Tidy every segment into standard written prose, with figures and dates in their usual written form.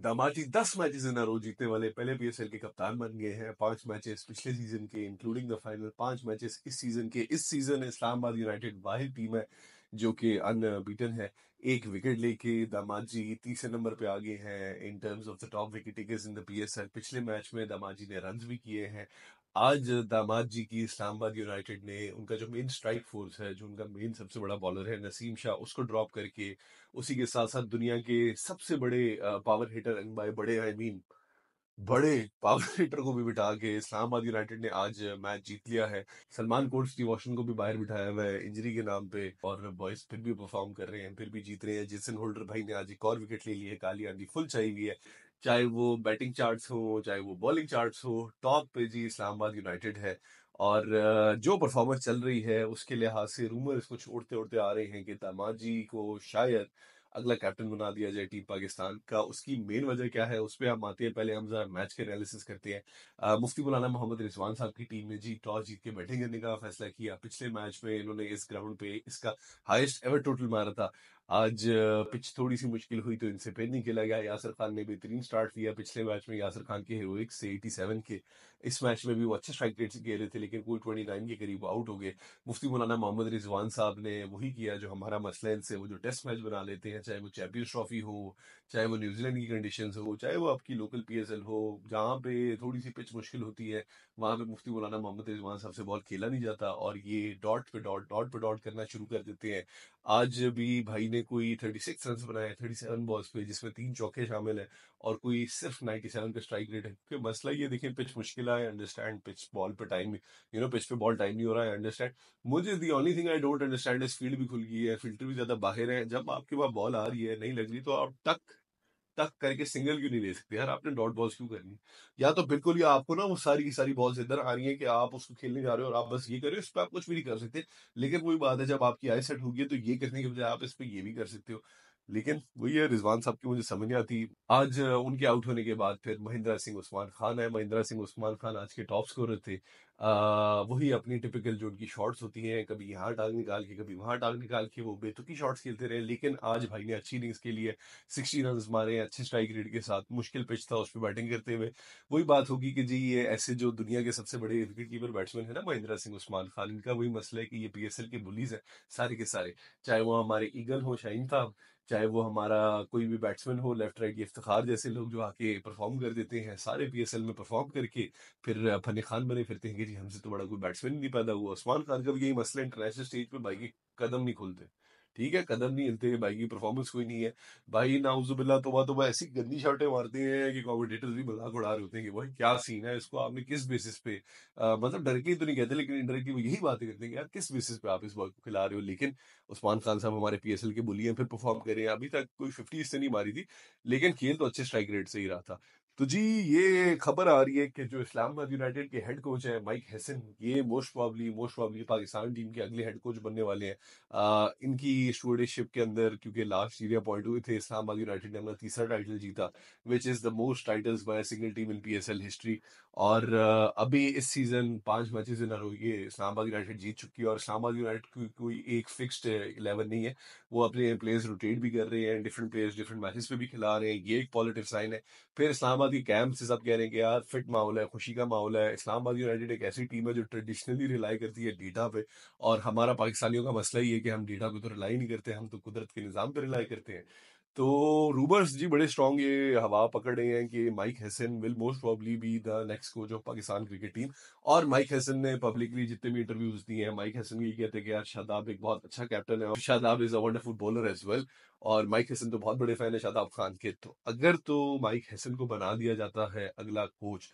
Damaji 10 matches in अ रो जीतने वाले पहले पीएसएल के कप्तान बन गए हैं। 5 मैचेस पिछले सीजन के इंक्लूडिंग द फाइनल, 5 मैचेस इस सीजन के। इस सीजन इस्लामाबाद यूनाइटेड वाहिद टीम है जो कि अनबीटन है। एक विकेट लेके दामाजी तीसरे नंबर पे आ गए हैं in terms of the top wicket takers in the PSL. पिछले मैच में दामाजी ने रन्स भी किए हैं। आज दामाजी की इस्लामाबाद यूनाइटेड ने उनका जो मेन स्ट्राइक फोर्स है, जो उनका मेन सबसे बड़ा बॉलर है नसीम शाह, उसको ड्रॉप करके उसी के साथ साथ दुनिया के सबसे बड़े पावर हिटर, एंड बाय बड़े आई मीन बड़े पावर हिटर को भी बिठा के इस्लामाबाद यूनाइटेड ने आज मैच जीत लिया है। सलमान कोट स्टीव वॉशिंगटन को भी बाहर बिठाया हुआ है इंजरी के नाम पे, और बॉयज फिर भी परफॉर्म कर रहे हैं, फिर भी जीत रहे हैं। जेसन होल्डर भाई ने आज एक और विकेट ले ली है, काली आंधी फुल चाहिए हुई है। चाहे वो बैटिंग चार्ट्स हो, चाहे वो बॉलिंग चार्ट्स हो, टॉप पे जी इस्लामाबाद यूनाइटेड है। और जो परफॉर्मेंस चल रही है उसके लिहाज से रूमर्स कुछ उड़ते उड़ते आ रहे हैं कि दामाजी को शायद अगला कैप्टन बना दिया जाए टीम पाकिस्तान का। उसकी मेन वजह क्या है उस पर हम आते हैं, पहले हम जरा मैच के एनालिसिस करते हैं। मुफ्ती मौलाना मोहम्मद रिजवान साहब की टीम ने जी टॉस जीत के बैटिंग करने का फैसला किया। पिछले मैच में इन्होंने इस ग्राउंड पे इसका हाईएस्ट एवर टोटल मारा था। आज पिच थोड़ी सी मुश्किल हुई तो इनसे पेन नहीं खेला गया। यासर खान ने बेहतरीन स्टार्ट किया पिछले मैच में, यासर खान के हीरोइक से 87 के। इस मैच में भी वो अच्छे स्ट्राइक रेट से खेल रहे थे, लेकिन कोई 29 के करीब आउट हो गए। मुफ्ती मौलाना मोहम्मद रिजवान साहब ने वही किया जो हमारा मसला है इनसे, वो जो टेस्ट मैच बना लेते हैं, चाहे वो चैंपियंस ट्रॉफी हो, चाहे वो न्यूजीलैंड की कंडीशंस हो, चाहे वो आपकी लोकल पीएसएल हो, जहाँ पे थोड़ी सी पिच मुश्किल होती है वहां पे मुफ्ती मौलाना मोहम्मद रिजवान साहब से बॉल खेला नहीं जाता, और ये डॉट पे डॉट करना शुरू कर देते हैं। आज भी भाई ने कोई 36 रन बनाए 37 बॉल्स पे, जिसमें 3 चौके शामिल है, और कोई सिर्फ 97 का स्ट्राइक रेट है। क्योंकि मसला ये देखें, पिच मुश्किल है, अंडरस्टैंड, पिच बॉल पे टाइम, पिच पे बॉल टाइम नहीं हो रहा है, अंडरस्टैंड। मुझे the only thing I don't understand is field भी खुल गई है, फिल्टर भी ज्यादा बाहर है। जब आपके पास बॉल आ रही है नहीं लग रही, तो आप टक टक करके सिंगल क्यों नहीं ले सकते यार? आपने डॉट बॉल्स क्यों करनी? या तो बिल्कुल ही आपको ना वो सारी की सारी बॉल्स इधर आ रही है कि आप उसको खेलने जा रहे हो और आप बस ये कर रहे हो, इस पर आप कुछ भी नहीं कर सकते। लेकिन वही बात है, जब आपकी आई सेट होगी तो ये करने के बजाय आप इस पे ये भी कर सकते हो। लेकिन वही है, रिजवान साहब की मुझे समझ नहीं आती। आज उनके आउट होने के बाद फिर महेंद्र सिंह उस्मान खान है। महेंद्र सिंह उस्मान खान आज के टॉप स्कोरर थे। वही अपनी टिपिकल जो उनकी शॉट्स होती हैं, कभी यहाँ टांग निकाल के कभी वहां टांग निकाल के, वो बेतुकी शॉट्स खेलते रहे। लेकिन आज भाई ने अच्छी इनिंग्स के लिए 60 रन मारे हैं अच्छे स्ट्राइक रेट के साथ। मुश्किल पिच था उस पर बैटिंग करते हुए। वही बात होगी कि जी ये ऐसे जो दुनिया के सबसे बड़े विकेट कीपर बैट्समैन है ना महेंद्र सिंह उस्मान खान, इनका वही मसला है कि ये पीएसएल के बुलीज हैं सारे के सारे। चाहे वो हमारे ईगल हो शाहीन साहब, चाहे वो हमारा कोई भी बैट्समैन हो लेफ्ट राइट, ये इफ्तिखार जैसे लोग जो आके परफॉर्म कर देते हैं सारे पीएसएल में परफॉर्म करके, फिर फनी खान बने फिरते हैं कि जी हमसे तो बड़ा कोई बैट्समैन ही नहीं पैदा हुआ। उस्मान खान का भी यही मसला, इंटरनेशनल स्टेज पे भाई के कदम नहीं खुलते। ठीक है, कदम नहीं हिलते, भाई की परफॉर्मेंस कोई नहीं है। भाई नाउजुबिल्ला तोबा ऐसी गंदी शॉटें मारते हैं कि कमेंटेटर्स भी मजाक उड़ा रहे होते हैं कि भाई क्या सीन है, इसको आपने किस बेसिस पे मतलब डर के ही तो नहीं कहते, लेकिन इनडायरेक्टली वो यही बातें करते हैं कि यार किस बेसिस पे आप इस बॉल को खिला रहे हो। लेकिन उस्मान खान साहब हमारे पीएसएल के बुली हैं, फिर परफॉर्म कर रहे हैं। अभी तक कोई 50 से नहीं मारी थी, लेकिन खेल तो अच्छे स्ट्राइक रेट से ही रहा था। तो जी ये खबर आ रही है कि जो इस्लामाबाद यूनाइटेड के हेड कोच है माइक हैसन, ये मोस्ट प्रॉब्ली पाकिस्तान टीम के अगले हेड कोच बनने वाले हैं। इनकी स्टूवर्डशिप के अंदर, क्योंकि लास्ट ईयर अपॉइंट हुए थे, इस्लामाबाद यूनाइटेड ने अपना तीसरा टाइटल जीता, which is the most titles by single team in PSL history. और अभी इस सीजन 5 मैचेस इन रो ये इस्लामाबाद यूनाइटेड जीत चुकी है। और इस्लामाबाद यूनाइटेड की कोई एक फिक्स्ड 11 नहीं है, वो अपने प्लेयर्स रोटेट भी कर रहे हैं, डिफरेंट प्लेयर्स डिफरेंट मैचेस पे भी खिला रहे हैं, ये एक पॉजिटिव साइन है। फिर इस्लामाबाद की कैंप से सब कह रहे हैं कि यार फिट माहौल है, खुशी का माहौल है। इस्लामाबाद यूनाइटेड एक ऐसी टीम है जो ट्रेडिशनली रिलाई करती है डेटा पे, और हमारा पाकिस्तानियों का मसला ही है कि हम डेटा पे तो रिलाई नहीं करते, हम तो कुदरत के निज़ाम पे रिलाई करते हैं। तो रूमर्स जी बड़े स्ट्रांग ये हवा पकड़ रहे हैं कि mic Hesson will most probably be the next coach of Pakistan cricket team. और माइक हैसन ने पब्लिकली जितने भी इंटरव्यूज दिए हैं, माइक हैसन ये कहते हैं कि यार शादाब एक बहुत अच्छा कैप्टन है, और Shadab is a wonderful bowler as well. और माइक हैसन तो बहुत बड़े फैन है शादाब खान के। तो अगर तो माइक हैसन को बना दिया जाता है अगला कोच,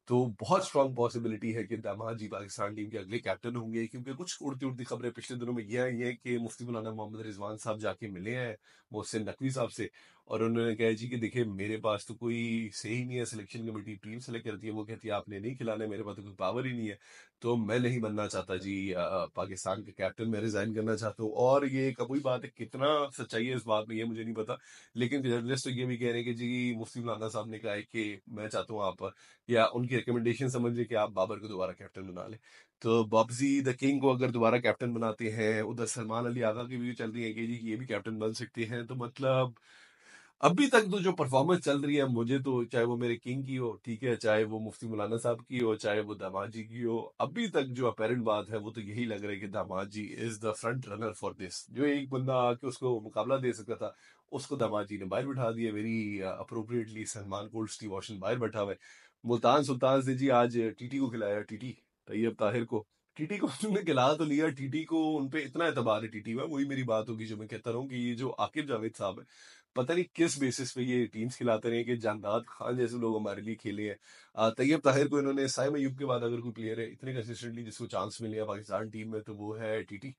तो बहुत स्ट्रांग पॉसिबिलिटी है कि दामाद जी पाकिस्तान टीम के अगले कैप्टन होंगे। क्योंकि कुछ उड़ती उड़ती खबरें पिछले दिनों में ये आई हैं कि मुफ्ती मौलाना मोहम्मद रिजवान साहब जाके मिले हैं मोहसिन नकवी साहब से, और उन्होंने कहा जी कि देखिए मेरे पास तो कोई से ही नहीं है, सिलेक्शन कमेटी टीम सेलेक्ट करती है, वो कहती है आपने नहीं खिलाना है, मेरे पास तो कोई पावर ही नहीं है, तो मैं नहीं बनना चाहता जी पाकिस्तान के कैप्टन, मैं रिजाइन करना चाहता हूँ। और ये कबूल बात है, कितना सच्चाई है इस बात में ये मुझे नहीं पता, लेकिन जर्नलिस्ट तो ये भी कह रहे हैं कि जी मुफ्ती मौलाना साहब ने कहा है कि मैं चाहता हूँ आप, या उनकी रिकमेंडेशन समझ लें कि आप बाबर को दोबारा कैप्टन बना लें। तो बब्जी द किंग को अगर दोबारा कैप्टन बनाते हैं, उधर सलमान अली आगा की भी चल रही है कि जी ये भी कैप्टन बन सकते हैं, तो मतलब अभी तक तो जो परफॉर्मेंस चल रही है, मुझे तो चाहे वो मेरे किंग की हो, ठीक है, चाहे वो मुफ्ती मौलाना साहब की हो, चाहे वो दामाद जी की हो, अभी तक जो अपेरेंट बात है वो तो यही लग रहा है कि दामाद जी is the front runner for this. जो एक बंदा आके उसको मुकाबला दे सकता था, उसको दामाद जी ने बाहर बिठा दिया। Very appropriately Salman cold, Steve wash and बाहर बैठा हुआ है। मुल्तान सुल्तान से जी आज टीटी को खिलाया, टीटी तैयब ताहिर को। टीटी को उन्होंने खिला तो लिया, टीटी को उनपे इतना एतबार है टीटी में। वही मेरी बात होगी जो मैं कहता रहूँ कि ये जो आकिब जावेद साहब है, पता नहीं किस बेसिस पे ये टीम्स खिलाते रहे कि जानदाद खान जैसे लोग हमारे लिए खेले हैं। तैयब ताहिर को इन्होंने, साइम अयूब के बाद अगर कोई प्लेयर है इतने कंसिस्टेंटली जिसको चांस मिले है पाकिस्तान टीम में, तो वो है टीटी।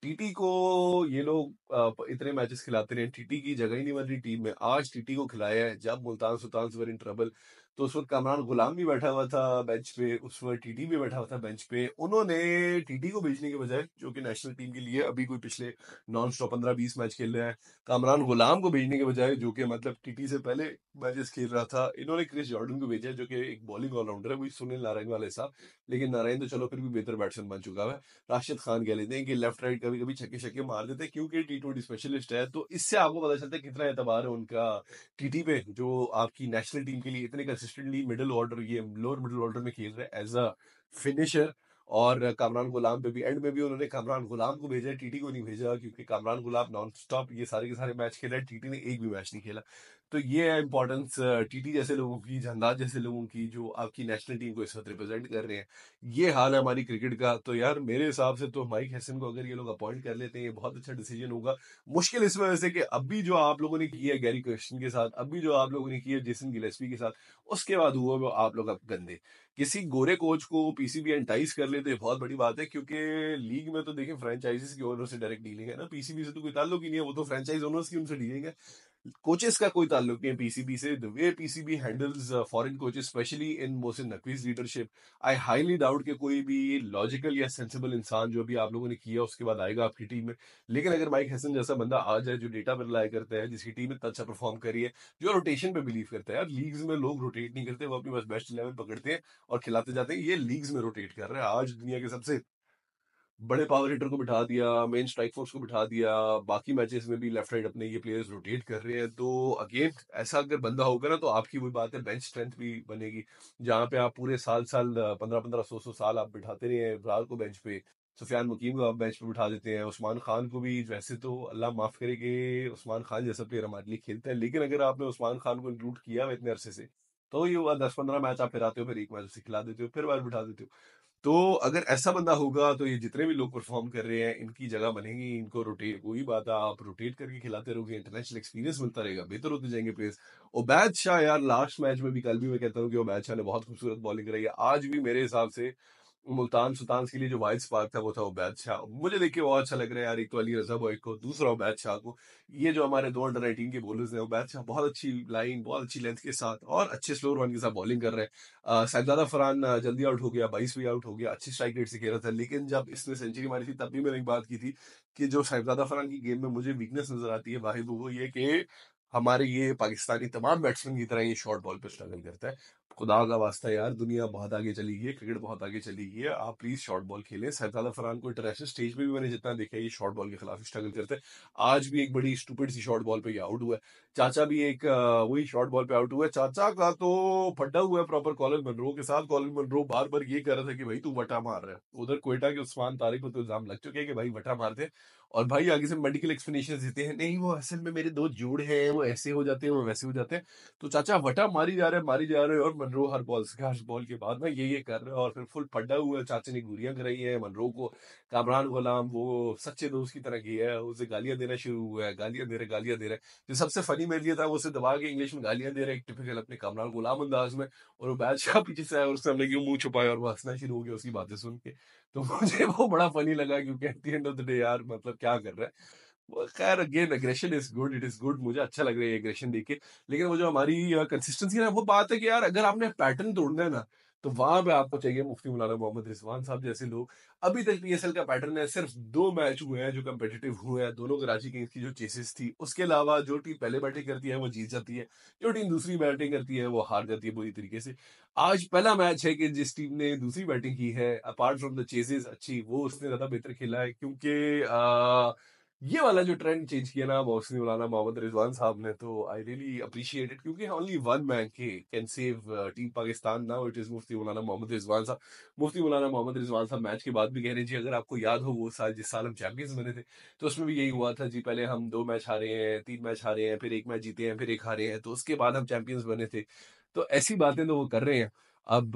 टीटी को ये लोग इतने मैचेस खिलाते रहे, टीटी की जगह ही नहीं बन रही टीम में। आज टीटी को खिलाया है। जब मुल्तान सुल्तान वर इन ट्रबल, तो उस वक्त कामरान गुलाम भी बैठा हुआ था बेंच पे, उस वक्त टीटी भी बैठा हुआ था बेंच पे। उन्होंने टीटी को भेजने के बजाय, जो कि नेशनल टीम के लिए अभी कोई पिछले नॉन स्टॉप 15-20 मैच खेल रहा है, कामरान गुलाम को भेजने के बजाय, जो कि मतलब टीटी से पहले मैचेस खेल रहा था, इन्होंने क्रिस जॉर्डन को भेजा, जो कि एक बॉलिंग ऑलराउंडर है, वही सुनील नारायण वाले साहब। लेकिन नारायण तो चलो फिर भी बेहतर बैट्समैन बन चुका है। राशिद खान कह लेते हैं कि लेफ्ट राइट कभी कभी छक्के छक्के मार देते हैं, क्योंकि T20 स्पेशलिस्ट है। तो इससे आपको पता चलता है कितना एतबार है उनका टीटी पे, जो आपकी नेशनल टीम के लिए इतने कंसिस्टेंटली मिडिल ऑर्डर, ये लोअर मिडिल ऑर्डर में खेल रहे हैं एज अ फिनिशर। और कामरान गुलाम पे भी एंड में भी उन्होंने कामरान गुलाम को भेजा, टीटी को नहीं भेजा, क्योंकि कामरान गुलाम नॉन स्टॉप ये सारे के सारे मैच खेला है, टीटी ने एक भी मैच नहीं खेला। तो ये है इंपॉर्टेंस टीटी जैसे लोगों की, जंदाज जैसे लोगों की, जो आपकी नेशनल टीम को इस वक्त रिप्रेजेंट कर रहे हैं। ये हाल है हमारी क्रिकेट का। तो यार मेरे हिसाब से तो माइक हैसन को अगर ये लोग अपॉइंट कर लेते हैं, ये बहुत अच्छा डिसीजन होगा। मुश्किल इस वजह से कि अभी जो आप लोगों ने किया है गैरी क्वेश्चन के साथ, अभी जो आप लोगों ने किया है जेसन गिलेस्पी के साथ, उसके बाद हुआ वो आप लोग अब गंदे। किसी गोरे कोच को पीसीबी एंटाइज कर ले तो ये बहुत बड़ी बात है, क्योंकि लीग में तो देखिए फ्रेंचाइजीज के ओनर से डायरेक्ट डीलिंग है ना, पीसीबी से तो कोई ताल्लुक ही नहीं है, वो तो फ्रेंचाइज ओनर्स की उनसे डीलिंग है। कोचेस का कोई ताल्लुक नहीं है पीसीबी से। The way PCB handles foreign coaches, specially in Mohsin Naqvi's leadership, I highly doubt कि कोई भी लॉजिकल या सेंसिबल इंसान जो भी आप लोगों ने किया उसके बाद आएगा आपकी टीम में। लेकिन अगर माइक हैसन जैसा बंदा आ जाए, जो डेटा पर रिलाई करता है, जिसकी टीम इतना अच्छा परफॉर्म करी है, जो रोटेशन पे बिलीव करता है, यार लीग्स में लोग रोटेट नहीं करते, वो अपनी बस बेस्ट 11 पकड़ते हैं और खिलाते जाते हैं। ये लीग्स में रोटेट कर रहे हैं। आज दुनिया के सबसे बड़े पावर हिटर को बिठा दिया, मेन स्ट्राइक फोर्स को बिठा दिया, बाकी मैचेस में भी लेफ्ट राइट अपने ये प्लेयर्स रोटेट कर रहे हैं। तो अगेन ऐसा अगर बंदा होगा ना, तो आपकी वही बात है, बेंच स्ट्रेंथ भी बनेगी। जहां पे आप पूरे साल साल 15-15 100-100 साल आप बिठाते रहे हैं इब्रार को बेंच पे, सुफियान मुकीम को आप बेंच पे बिठा देते हैं, उस्मान खान को भी। वैसे तो अल्लाह माफ करे कि उस्मान खान जैसा प्लेयर हमारे लिए खेलता है, लेकिन अगर आपने उस्मान खान को इंक्लूड किया हुआ इतने अरसे से, तो ये हुआ 10-15 मैच आप फिर आते हो, फिर एक मैच उसे खिला देते हो, फिर बार बिठा देते हो। तो अगर ऐसा बंदा होगा, तो ये जितने भी लोग परफॉर्म कर रहे हैं इनकी जगह बनेगी। इनको रोटेट, वही बात है, आप रोटेट करके खिलाते रहोगे, इंटरनेशनल एक्सपीरियंस मिलता रहेगा, बेहतर होते जाएंगे प्लेयर्स। उबैद शाह यार लास्ट मैच में भी, कल भी मैं कहता हूँ कि उबैद शाह ने बहुत खूबसूरत बॉलिंग कराई है। आज भी मेरे हिसाब से मुल्तान सुल्तान के लिए जो वाइड स्पार्क था वो था उबैद शाह। मुझे देख के बहुत अच्छा लग रहा है यार, एक तो अली रजा बॉय को, दूसरा उबैद शाह को। ये जो हमारे दो अंडर 19 के बॉलर्स हैं, उबैद शाह बहुत अच्छी लाइन, बहुत अच्छी लेंथ के साथ और अच्छे स्लो रन के साथ बॉलिंग कर रहे हैं। साहिबजादा फरहान जल्दी आउट हो गया, 22 भी आउट हो गया, अच्छी स्ट्राइक रेट से खेल रहा था। लेकिन जब इसने सेंचुरी मारी थी, तब भी मैंने एक बात की थी कि जो साहिबजादा फरहान की गेम में मुझे वीकनेस नजर आती है वाहिद, वो ये कि हमारे ये पाकिस्तानी तमाम बैट्समैन की तरह ये शॉर्ट बॉल पे स्ट्रगल करता है। खुदा का वास्ता यार, दुनिया बहुत आगे चली गई है, क्रिकेट बहुत आगे चली गई है, आप प्लीज शॉर्ट बॉल खेलें। साहिबजादा फरहान को इंटरनेशनल स्टेज पे भी मैंने जितना देखा है, ये शॉर्ट बॉल के खिलाफ स्ट्रगल करते हैं। आज भी एक बड़ी स्टूपिड सी शॉर्ट बॉल पे ये आउट हुआ है। चाचा भी एक वही शॉर्ट बॉल पे आउट हुआ है। चाचा का तो फड्डा हुआ है प्रॉपर कॉलिन मनरो के साथ। कॉलिन मनरो बार बार ये कह रहा था कि भाई तू वटा मार रहा है। उधर क्वेटा के उस्मान तारिक को तो इल्जाम लग चुके हैं कि भाई वटा मार दे, और भाई आगे से मेडिकल एक्सप्लेनेशन देते हैं, नहीं वो असल में मेरे दो जोड़ हैं, वो ऐसे हो जाते हैं, वो वैसे हो जाते हैं। तो चाचा वटा मारी जा रहे हैं, मारी जा रहे हैं, और मनरो हर बॉल के बाद ना ये कर रहे हैं, और फिर फुल फड्डा हुआ है। चाचा ने गुरियां कराई है मनरो को। कामरान गुलाम वो सच्चे दोस्त की तरह किया है, उसे गालियां देना शुरू हुआ है, गालियां दे रहे, गालियां दे रहे। जो सबसे फनी मेरे लिए था, वो उसे दबा के इंग्लिश में गालियां दे रहे हैं, टिपिकल अपने कामरान गुलाम अंदाज में। और वो बादशाह पीछे से आया और उसने हमने क्यों मुंह छुपाया, और वो हंसना शुरू हो गया उसकी बातें सुन के। तो मुझे वो बड़ा फनी लगा, क्योंकि at the end of the day यार मतलब क्या कर रहा है वो। खैर again aggression is good, it is good, मुझे अच्छा लग रहा है एग्रेशन देख के। लेकिन वो जो हमारी कंसिस्टेंसी है ना, वो बात है कि यार अगर आपने पैटर्न तोड़ना है ना, तो वहां पे आपको चाहिए मुफ्ती मौलाना मोहम्मद रिजवान साहब जैसे लोग। अभी तक पीएसएल का पैटर्न है, सिर्फ 2 मैच हुए हैं जो कम्पिटिटिव हुए हैं, दोनों कराची किंग्स की जो चेसेस थी। उसके अलावा जो टीम पहले बैटिंग करती है वो जीत जाती है, जो टीम दूसरी बैटिंग करती है वो हार जाती है बुरी तरीके से। आज पहला मैच है कि जिस टीम ने दूसरी बैटिंग की है, अपार्ट फ्रॉम द चेसेस अच्छी, वो उसने ज्यादा बेहतर खेला है, क्योंकि ये वाला जो ट्रेंड चेंज किया ना मोहसिन मौलाना मोहम्मद रिजवान साहब ने, तो आई रियली अप्रिशिएट इट, क्योंकि ओनली वन मैन के can save team Pakistan now, it is Mufti Maulana Mohammad Rizwan साहब। मुफ्ती मौलाना मोहम्मद रिजवान साहब मैच के बाद भी कह रहे हैं जी, अगर आपको याद हो वो साल जिस साल हम चैंपियंस बने थे, तो उसमें भी यही हुआ था जी, पहले हम 2 मैच हारे हैं, 3 मैच हारे हैं, फिर 1 मैच जीते हैं, फिर एक हारे हैं, तो उसके बाद हम चैंपियंस बने थे। तो ऐसी बातें तो वो कर रहे हैं। अब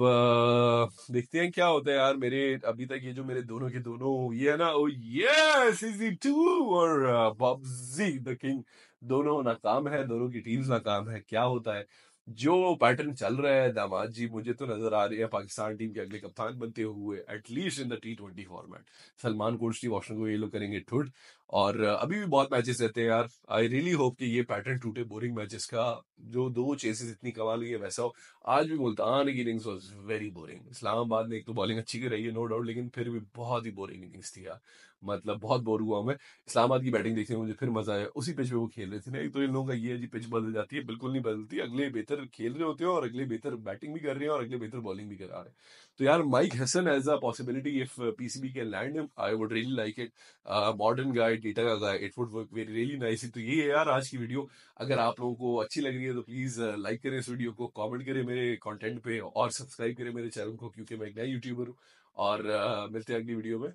देखते हैं क्या होता है यार। मेरे अभी तक ये जो मेरे दोनों के दोनों ये है ना, ओ यस इजी टू और बॉब्जी द किंग, दोनों नाकाम है, दोनों की टीम्स नाकाम है। क्या होता है, जो पैटर्न चल रहा है दामाद जी, मुझे तो नजर आ रही है पाकिस्तान टीम के अगले कप्तान बनते हुए, at least in the T20 format. Salman coach, Steve Austin को ये लोग करेंगे ठुड। और अभी भी बहुत मैचेस रहते हैं यार। आई रियली होप कि ये पैटर्न टूटे बोरिंग मैचेस का, जो 2 चेसेस इतनी कमाल हुई है वैसा हो। आज भी मुल्तान की innings was very boring. Islamabad ने एक तो बॉलिंग अच्छी की रही है नो डाउट, लेकिन फिर भी बहुत ही बोरिंग इनिंग्स थी यार। मतलब बहुत बोर हुआ मैं। इस्लामाबाद की बैटिंग देखने में मुझे फिर मजा आया, उसी पिच पे वो खेल रहे थे ना। एक तो इन लोगों का ये है जी, पिच बदल जाती है, बिल्कुल नहीं बदलती, अगले बेहतर खेल रहे होते हैं और अगले बेहतर बैटिंग भी कर रहे हैं और अगले बेहतर बॉलिंग भी करा रहे हैं। तो यार Mike Hesson as a possibility if PCB can land him, I would really like it. Modern guy, data का guy, it would work very really nicely. तो ये है यार आज की वीडियो। अगर आप लोगों को अच्छी लग रही है तो प्लीज लाइक करें इस वीडियो को, कमेंट करें मेरे कंटेंट पे और सब्सक्राइब करें मेरे चैनल को, क्योंकि मैं एक नया यूट्यूबर हूँ। और मिलते हैं अगली वीडियो में।